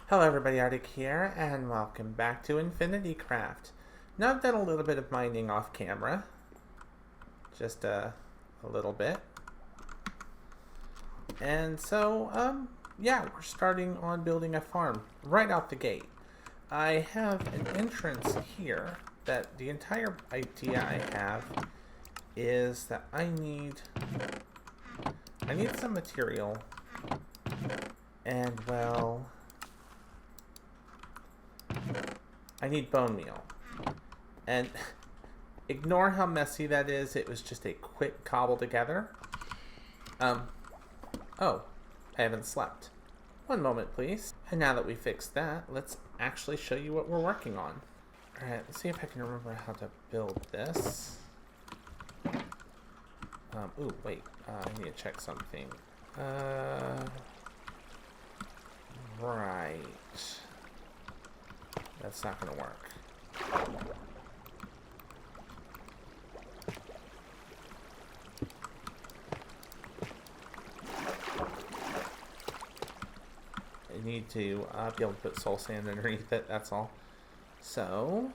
Hello everybody, Arctic here, and welcome back to Infinity Craft. Now I've done a little bit of mining off camera. Just a little bit. And so, yeah, we're starting on building a farm right out the gate. I have an entrance here that the entire idea I have is that I need some material, and well, I need bone meal. And ignore how messy that is. It was just a quick cobble together. Oh, I haven't slept. One moment, please. And now that we fixed that, let's actually show you what we're working on. Alright, let's see if I can remember how to build this. Ooh, wait. I need to check something. Right. That's not going to work. I need to be able to put soul sand underneath it, that's all. So...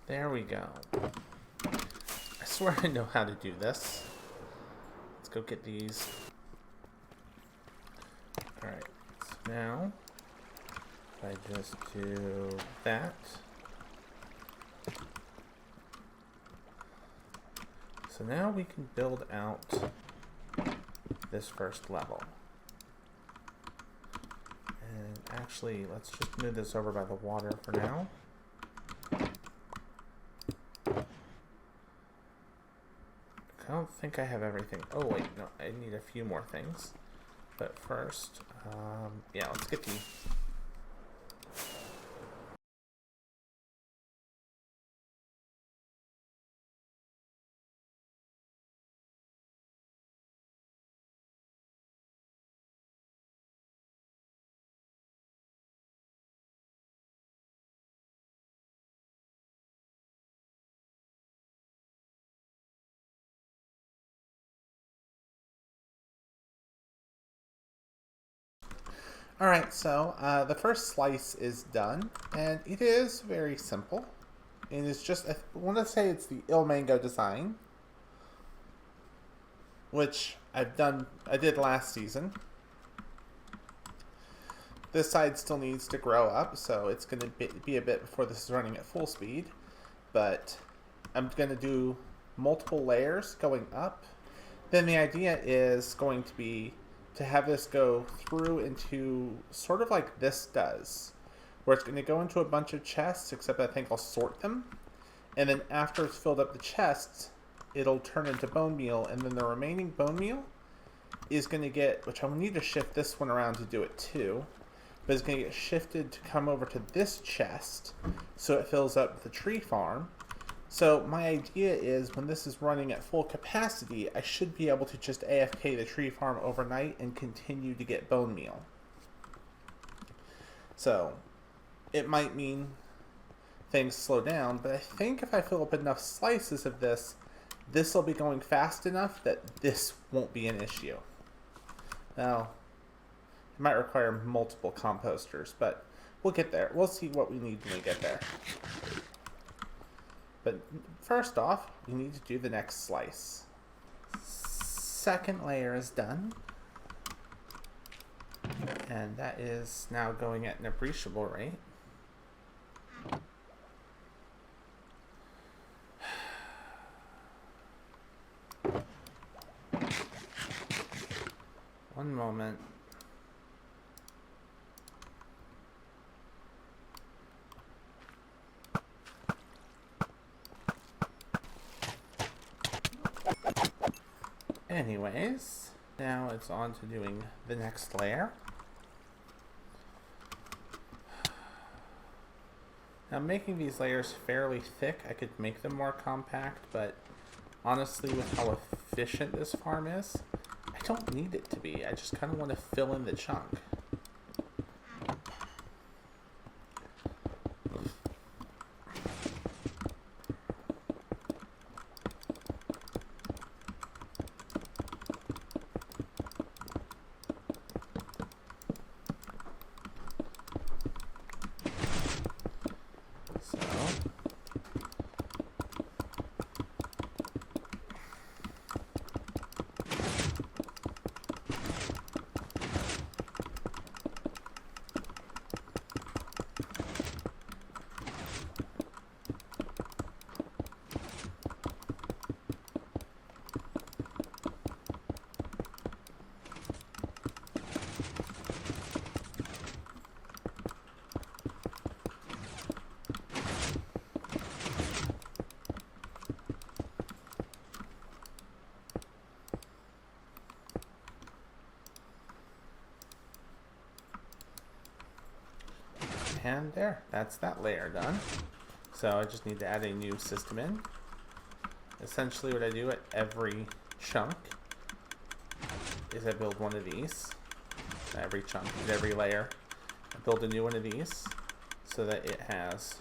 there we go. I swear I know how to do this. Let's go get these. Alright, so now, if I just do that. So now we can build out this first level. And actually, let's just move this over by the water for now. I don't think I have everything. Oh wait, no, I need a few more things. But first, yeah, let's get the... Alright, so the first slice is done, and it is very simple. It is just, I want to say it's the Il Mango design, which I did last season. This side still needs to grow up, so it's going to be a bit before this is running at full speed, but I'm going to do multiple layers going up. Then the idea is going to be to have this go through into sort of like this does, where it's going to go into a bunch of chests, except I think I'll sort them, and then after it's filled up the chests, it'll turn into bone meal, and then the remaining bone meal is going to get, which I'll need to shift this one around to do it too, but it's going to get shifted to come over to this chest, so it fills up the tree farm. So my idea is when this is running at full capacity, I should be able to just AFK the tree farm overnight and continue to get bone meal. So it might mean things slow down, but I think if I fill up enough slices of this, this will be going fast enough that this won't be an issue. Now, it might require multiple composters, but we'll get there. We'll see what we need when we get there. But first off, we need to do the next slice. Second layer is done. And that is now going at an appreciable rate. One moment. Anyways, now it's on to doing the next layer. Now, making these layers fairly thick, I could make them more compact, but honestly, with how efficient this farm is, I don't need it to be. I just kind of want to fill in the chunk. And there, that's that layer done. So I just need to add a new system in. Essentially what I do at every chunk is I build one of these. Every chunk, every layer. I build a new one of these so that it has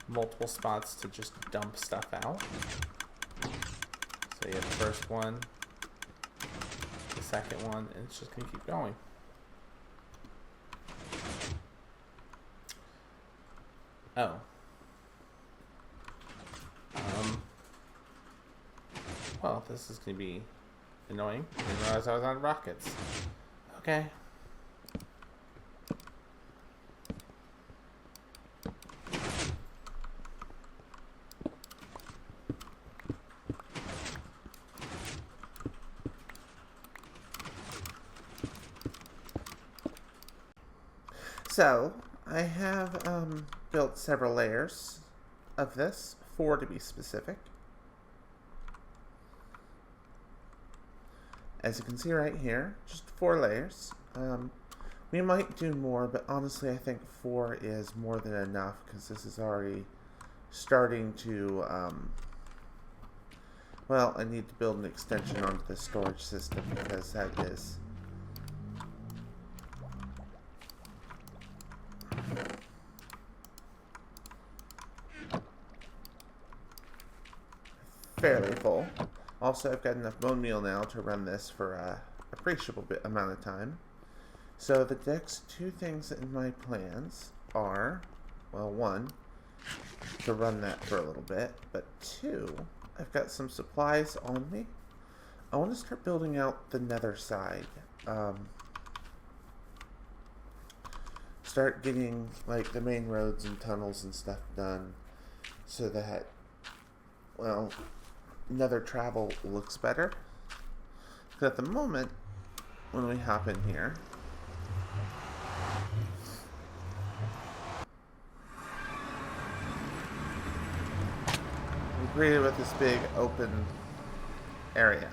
multiple spots to just dump stuff out. So you have the first one, the second one, and it's just going to keep going. Oh. Well, this is going to be annoying. I didn't realize I was on rockets. Okay. So, I have built several layers of this, 4 to be specific. As you can see right here, just 4 layers. We might do more, but honestly I think 4 is more than enough because this is already starting to, well, I need to build an extension onto the storage system because that is fairly full. Also, I've got enough bone meal now to run this for a appreciable amount of time. So the next 2 things in my plans are, well, 1, to run that for a little bit, but 2, I've got some supplies on me. I want to start building out the Nether side. Start getting like the main roads and tunnels and stuff done so that, well, Nether travel looks better. Because at the moment, when we hop in here, we're greeted with this big open area.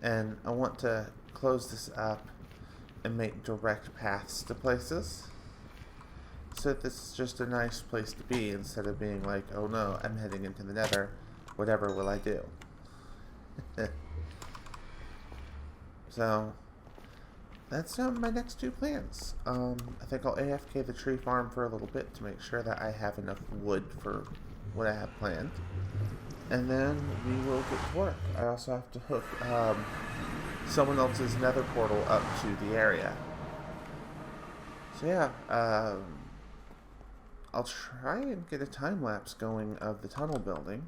And I want to close this up and make direct paths to places. So this is just a nice place to be instead of being like, oh no, I'm heading into the Nether. Whatever will I do? So that's my next 2 plans. I think I'll AFK the tree farm for a little bit to make sure that I have enough wood for what I have planned. And then we will get to work. I also have to hook someone else's Nether portal up to the area. So yeah, I'll try and get a time lapse going of the tunnel building.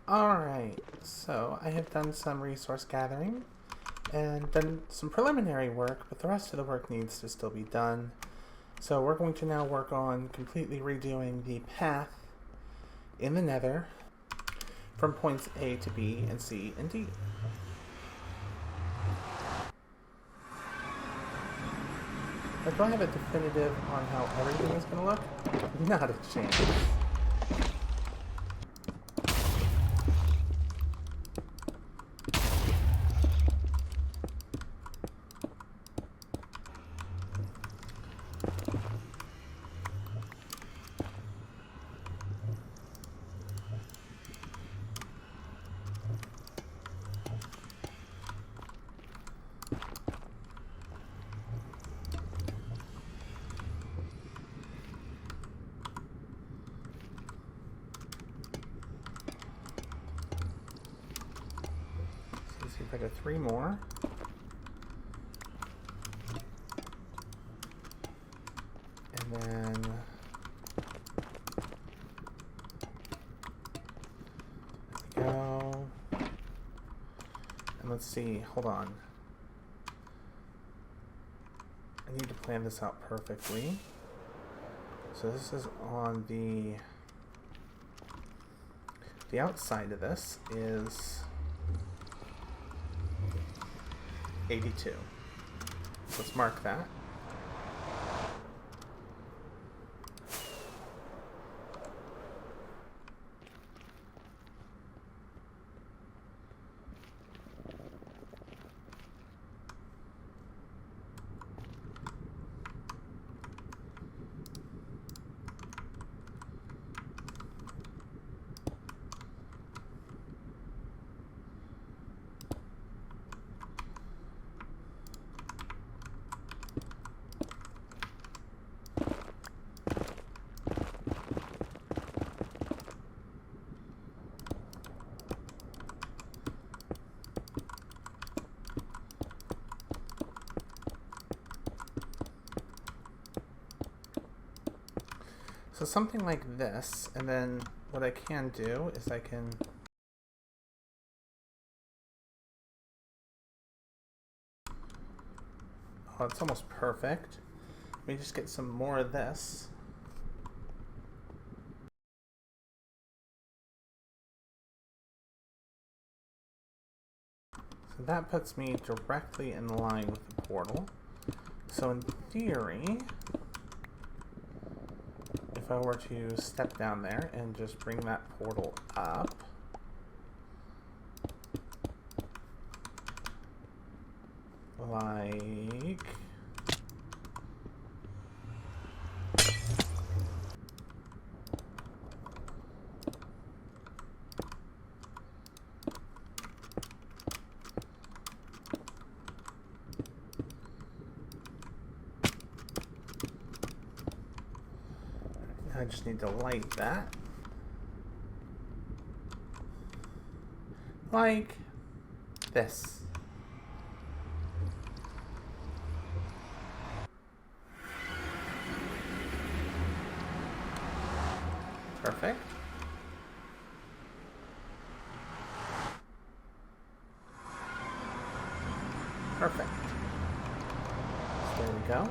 Alright, so I have done some resource gathering and done some preliminary work, but the rest of the work needs to still be done. So we're going to now work on completely redoing the path in the Nether from points A to B and C and D. But do I have a definitive on how everything is going to look? Not a chance. Try to 3 more. And then there we go. And let's see, hold on. I need to plan this out perfectly. So this is on the outside of this is 82. Let's mark that. So something like this, and then what I can do is I can oh, it's almost perfect. Let me just get some more of this. So that puts me directly in line with the portal. So in theory, if I were to step down there and just bring that portal up, like I just need to light that. Like this. Perfect. Perfect. So there we go.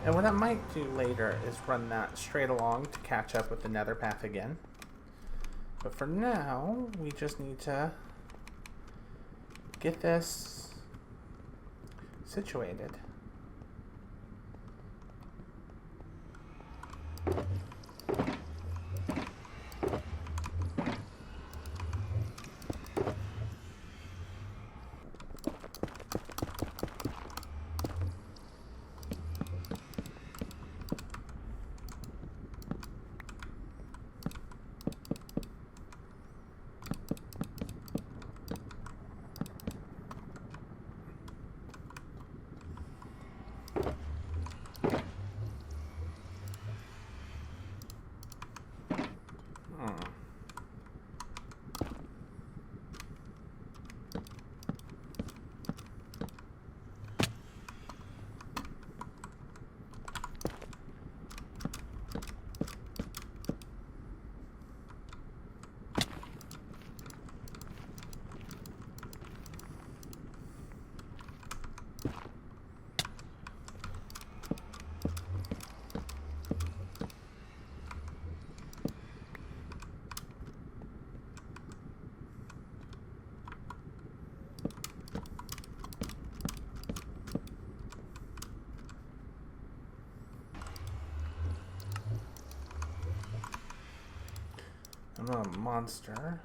And what I might do later is run that straight along to catch up with the Nether path again. But for now, we just need to get this situated. I'm not a monster.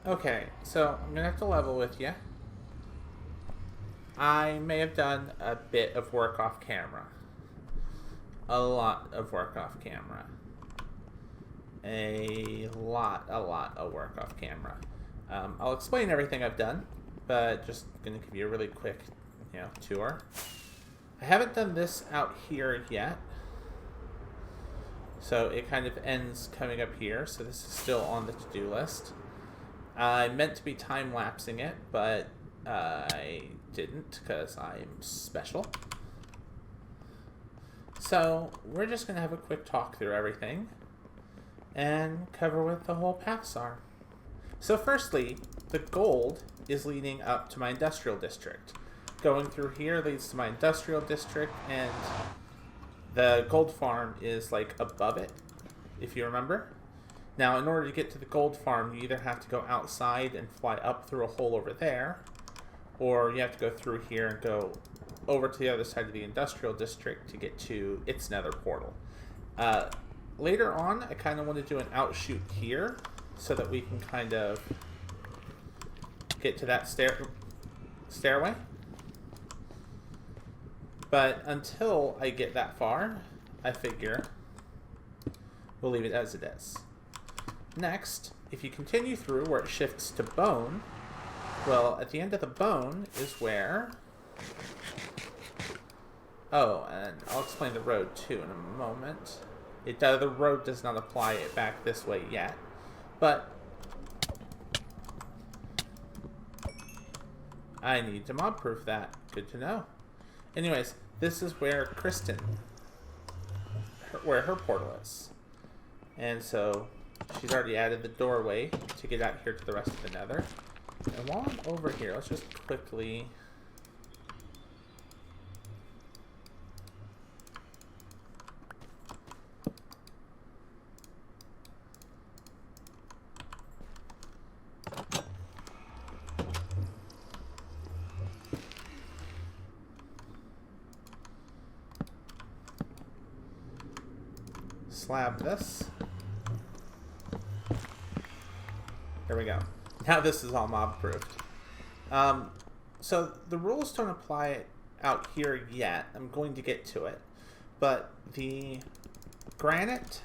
Okay, so I'm gonna have to level with you. I may have done a bit of work off camera. A lot of work off camera. A lot of work off camera. I'll explain everything I've done, but just gonna give you a really quick, tour. I haven't done this out here yet, so it kind of ends coming up here. So this is still on the to-do list. I meant to be time-lapsing it, but I didn't because I'm special. So we're just gonna have a quick talk through everything and cover what the whole paths are. So firstly, the gold is leading up to my industrial district. Going through here leads to my industrial district, and the gold farm is like above it, if you remember. Now, in order to get to the gold farm, you either have to go outside and fly up through a hole over there, or you have to go through here and go over to the other side of the industrial district to get to its nether portal. Later on, I kind of want to do an outshoot here so that we can kind of get to that stairway. But until I get that far, I figure we'll leave it as it is. Next, if you continue through where it shifts to bone, well, at the end of the bone is where... Oh, and I'll explain the road too in a moment. The road does not apply it back this way yet, but I need to mob proof that. Good to know. Anyways, this is where Kristen, where her portal is. And so she's already added the doorway to get out here to the rest of the nether. And while I'm over here, let's just quickly... slab this. There we go. Now this is all mob proofed. So the rules don't apply out here yet. I'm going to get to it. But the granite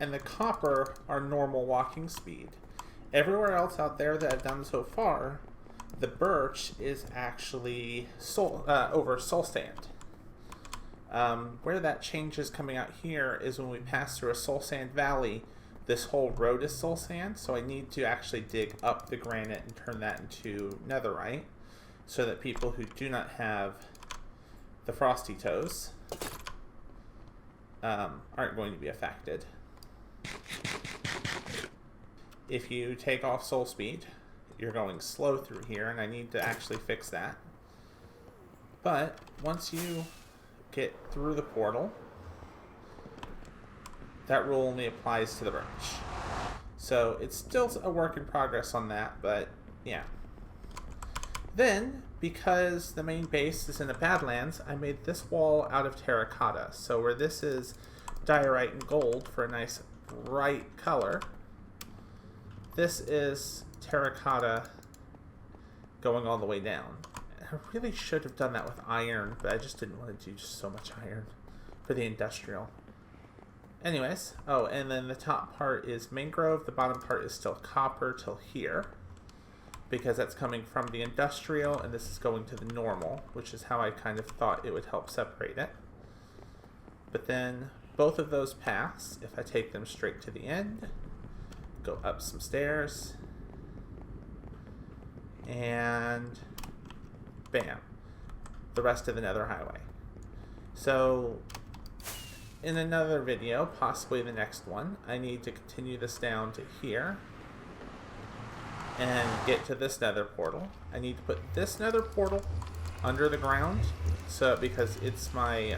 and the copper are normal walking speed. Everywhere else out there that I've done so far, the birch is actually over soul sand. Where that changes coming out here is when we pass through a soul sand valley. This whole road is soul sand, so I need to actually dig up the granite and turn that into netherite so that people who do not have the frosty toes aren't going to be affected. If you take off soul speed, you're going slow through here, and I need to actually fix that. But once you get through the portal, that rule only applies to the birch. So it's still a work in progress on that, but yeah. Then, because the main base is in the Badlands, I made this wall out of terracotta. So where this is diorite and gold for a nice bright color, this is terracotta going all the way down. I really should have done that with iron, but I just didn't want to do just so much iron for the industrial. Anyways, oh, and then the top part is mangrove, the bottom part is still copper till here, because that's coming from the industrial, and this is going to the normal, which is how I kind of thought it would help separate it. But then both of those paths, if I take them straight to the end, go up some stairs, and bam, the rest of the nether highway. So in another video, possibly the next one, I need to continue this down to here and get to this nether portal. I need to put this nether portal under the ground, so because it's my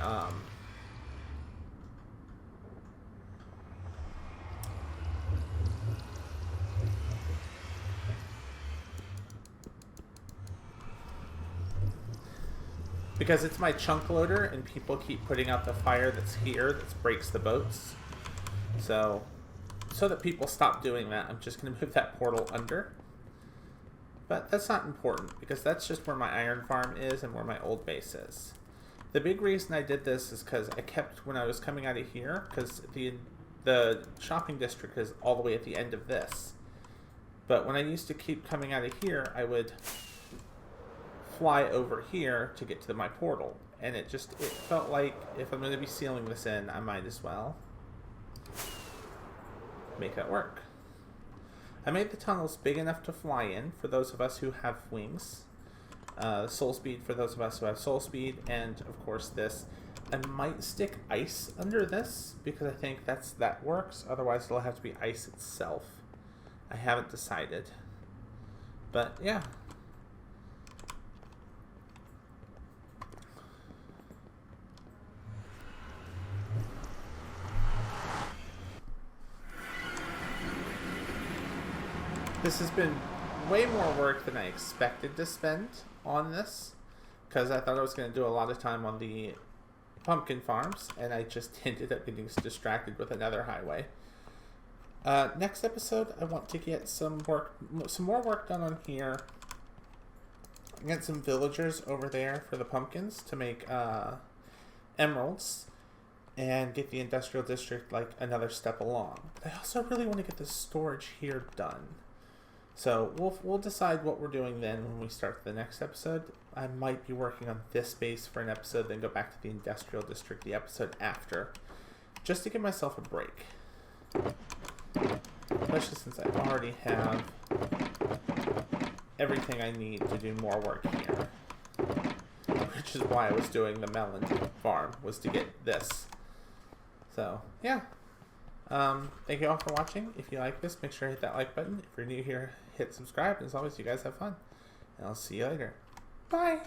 because it's my chunk loader, and people keep putting out the fire that's here that breaks the boats. So that people stop doing that, I'm just going to move that portal under. But that's not important because that's just where my iron farm is and where my old base is. The big reason I did this is because I kept, when I was coming out of here, because the shopping district is all the way at the end of this. But when I used to keep coming out of here, I would fly over here to get to my portal. And it felt like if I'm going to be sealing this in, I might as well make that work. I made the tunnels big enough to fly in for those of us who have wings. Soul speed for those of us who have soul speed. And, of course, this. I might stick ice under this because I think that works. Otherwise, it'll have to be ice itself. I haven't decided. But, yeah. This has been way more work than I expected to spend on this, because I thought I was going to do a lot of time on the pumpkin farms, and I just ended up getting distracted with another highway. Next episode, I want to get some more work done on here. Get some villagers over there for the pumpkins to make emeralds, and get the industrial district like another step along. I also really want to get the storage here done. So we'll decide what we're doing then when we start the next episode. I might be working on this base for an episode, then go back to the industrial district the episode after, just to give myself a break. Especially since I already have everything I need to do more work here. Which is why I was doing the melon farm, was to get this. So, yeah. Thank you all for watching. If you like this, make sure to hit that like button. If you're new here, hit subscribe. As always, you guys have fun. And I'll see you later. Bye!